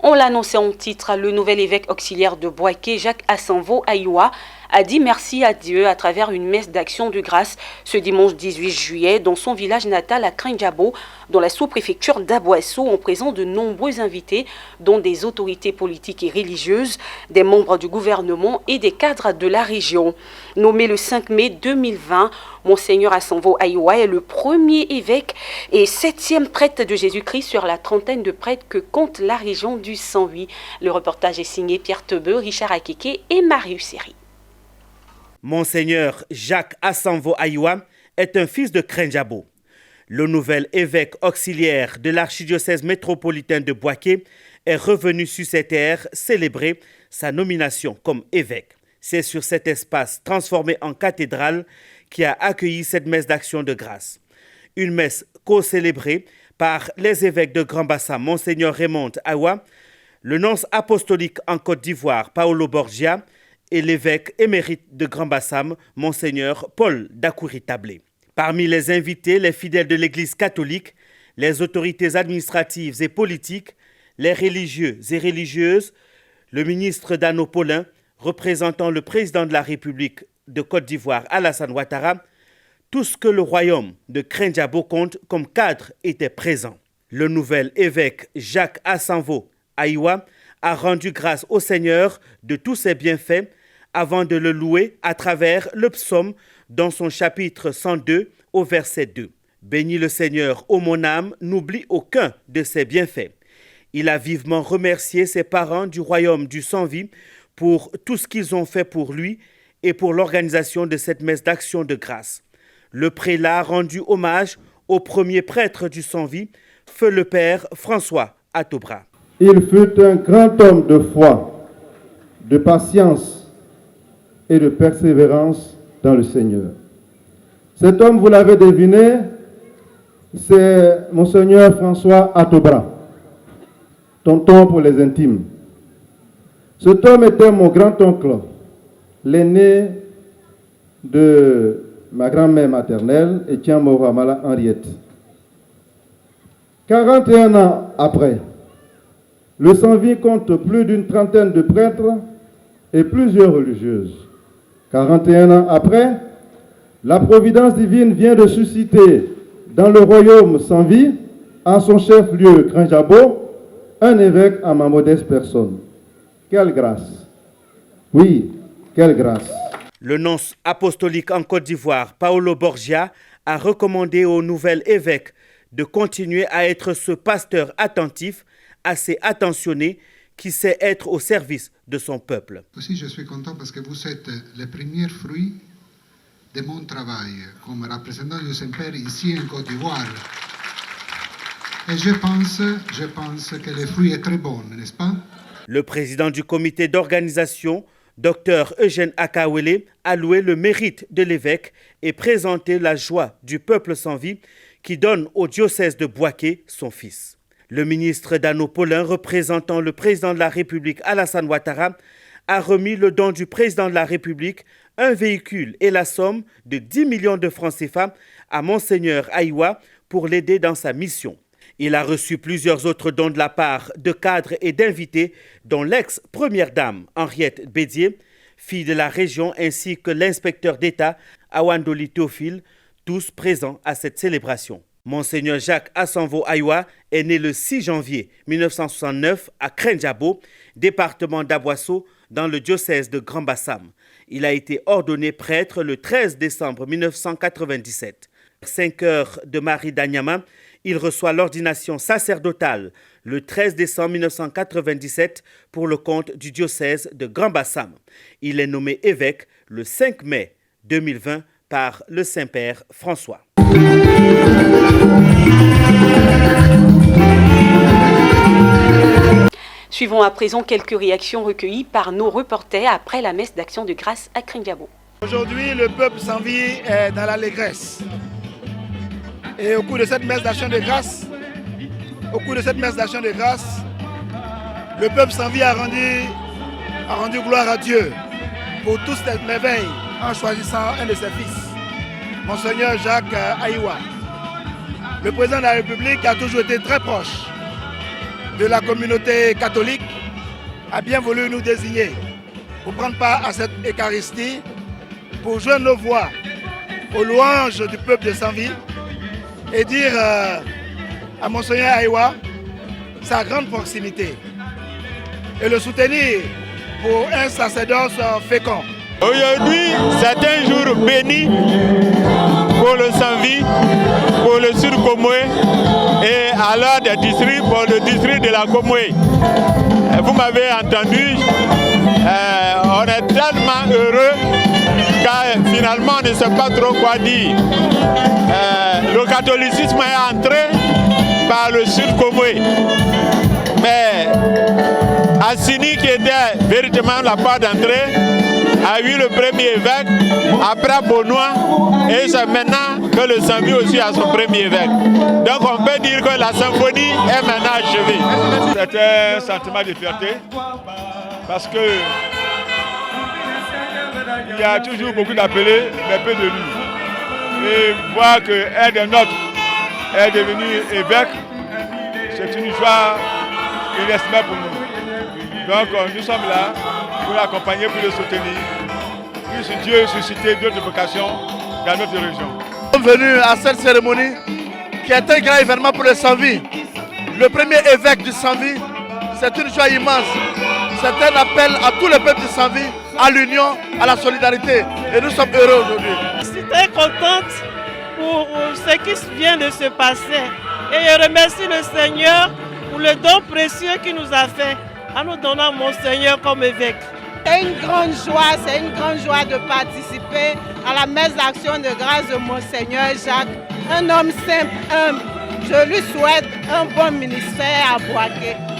On l'annonçait en titre, le nouvel évêque auxiliaire de Boaké, Jacques Asanvo Aïwa, a dit merci à Dieu à travers une messe d'action de grâce ce dimanche 18 juillet dans son village natal à Krinjabo, dans la sous-préfecture d'Aboasso, en présence de nombreux invités, dont des autorités politiques et religieuses, des membres du gouvernement et des cadres de la région. Nommé le 5 mai 2020, Monseigneur Asanvo Aïwa est le premier évêque et 7e prêtre de Jésus-Christ sur la trentaine de prêtres que compte la région du 108. Le reportage est signé Pierre Tebeu, Richard Akeke et Marius Seri. Monseigneur Jacques Asanvo Aïwa est un fils de Krinjabo. Le nouvel évêque auxiliaire de l'archidiocèse métropolitain de Boaké est revenu sur ses terres célébrer sa nomination comme évêque. C'est sur cet espace transformé en cathédrale qui a accueilli cette messe d'action de grâce. Une messe co-célébrée par les évêques de Grand Bassam, Monseigneur Raymond Aïwa, le nonce apostolique en Côte d'Ivoire, Paolo Borgia, et l'évêque émérite de Grand Bassam, Monseigneur Paul Dakouri-Tablé. Parmi les invités, les fidèles de l'Église catholique, les autorités administratives et politiques, les religieux et religieuses, le ministre Dano Paulin, représentant le président de la République de Côte d'Ivoire, Alassane Ouattara, tout ce que le royaume de Krinjabo compte comme cadre était présent. Le nouvel évêque Jacques Asanvo Aïwa a rendu grâce au Seigneur de tous ses bienfaits avant de le louer à travers le psaume dans son chapitre 102 au verset 2. Bénis le Seigneur, ô mon âme, n'oublie aucun de ses bienfaits. Il a vivement remercié ses parents du royaume du sans-vie pour tout ce qu'ils ont fait pour lui et pour l'organisation de cette messe d'action de grâce. Le prélat a rendu hommage au premier prêtre du sans-vie, feu le père François Atobra. Il fut un grand homme de foi, de patience et de persévérance dans le Seigneur. Cet homme, vous l'avez deviné, c'est Monseigneur François Atobra, tonton pour les intimes. Cet homme était mon grand-oncle, l'aîné de ma grand-mère maternelle, Etienne Moramala Henriette. 41 ans après, le sans-vie compte plus d'une trentaine de prêtres et plusieurs religieuses. 41 ans après, la providence divine vient de susciter dans le royaume sans-vie, à son chef-lieu Krinjabo, un évêque à ma modeste personne. Quelle grâce! Oui, quelle grâce! Le nonce apostolique en Côte d'Ivoire, Paolo Borgia, a recommandé au nouvel évêque de continuer à être ce pasteur attentif, assez attentionné, qui sait être au service de son peuple. Aussi, je suis content parce que vous êtes le premier fruit de mon travail comme représentant du Saint-Père ici en Côte d'Ivoire. Et je pense que le fruit est très bon, n'est-ce pas? Le président du comité d'organisation, Dr Eugène Akawele, a loué le mérite de l'évêque et présenté la joie du peuple sans vie qui donne au diocèse de Boaké son fils. Le ministre Dano Paulin, représentant le président de la République Alassane Ouattara, a remis le don du président de la République, un véhicule et la somme de 10 millions de francs CFA à Monseigneur Aïwa pour l'aider dans sa mission. Il a reçu plusieurs autres dons de la part de cadres et d'invités, dont l'ex-première dame Henriette Bédier, fille de la région, ainsi que l'inspecteur d'État Awandoli Théophile, tous présents à cette célébration. Monseigneur Jacques Asanvo Aïwa est né le 6 janvier 1969 à Krinjabo, département d'Aboasso, dans le diocèse de Grand Bassam. Il a été ordonné prêtre le 13 décembre 1997. 5 heures de Marie d'Anyama, il reçoit l'ordination sacerdotale le 13 décembre 1997 pour le compte du diocèse de Grand Bassam. Il est nommé évêque le 5 mai 2020 par le Saint-Père François. Suivons à présent quelques réactions recueillies par nos reporters après la messe d'action de grâce à Krinjabo. Aujourd'hui, le peuple sans vie est dans l'allégresse. Et au cours de cette messe d'action de grâce, le peuple sans vie a rendu gloire à Dieu pour toute cette merveille en choisissant un de ses fils, Monseigneur Jacques Aïwa. Le président de la République a toujours été très proche de la communauté catholique a bien voulu nous désigner pour prendre part à cette Eucharistie, pour joindre nos voix aux louanges du peuple de Sanvi et dire à Monseigneur Aïwa sa grande proximité et le soutenir pour un sacerdoce fécond. Aujourd'hui, c'est un jour béni pour le Sanvi, pour le Sud Comoé et à l'heure des districts, pour le district de la Comoé. Vous m'avez entendu, on est tellement heureux car finalement on ne sait pas trop quoi dire. Le catholicisme est entré par le Sud Comoé. Mais Assini, qui était véritablement la porte d'entrée, a eu le premier évêque, après Benoît, et c'est maintenant que le Sanvi aussi a son premier évêque. Donc on peut dire que la symphonie est maintenant achevée. C'est un sentiment de fierté, parce que il y a toujours beaucoup d'appelés, mais peu de lui. Et voir qu'un des nôtres est devenu évêque, c'est une joie inestimable pour nous. Donc nous sommes là pour l'accompagner, pour le soutenir. Puisse Dieu susciter d'autres vocations dans notre région. Nous sommes venus à cette cérémonie qui est un grand événement pour le Sanvi. Le premier évêque du Sanvi, c'est une joie immense. C'est un appel à tout le peuple du Sanvi, à l'union, à la solidarité. Et nous sommes heureux aujourd'hui. Je suis très contente pour ce qui vient de se passer. Et je remercie le Seigneur pour le don précieux qu'il nous a fait en nous donnant Monseigneur comme évêque. C'est une grande joie de participer à la messe d'action de grâce de Monseigneur Jacques, un homme simple, humble. Je lui souhaite un bon ministère à Bouaké.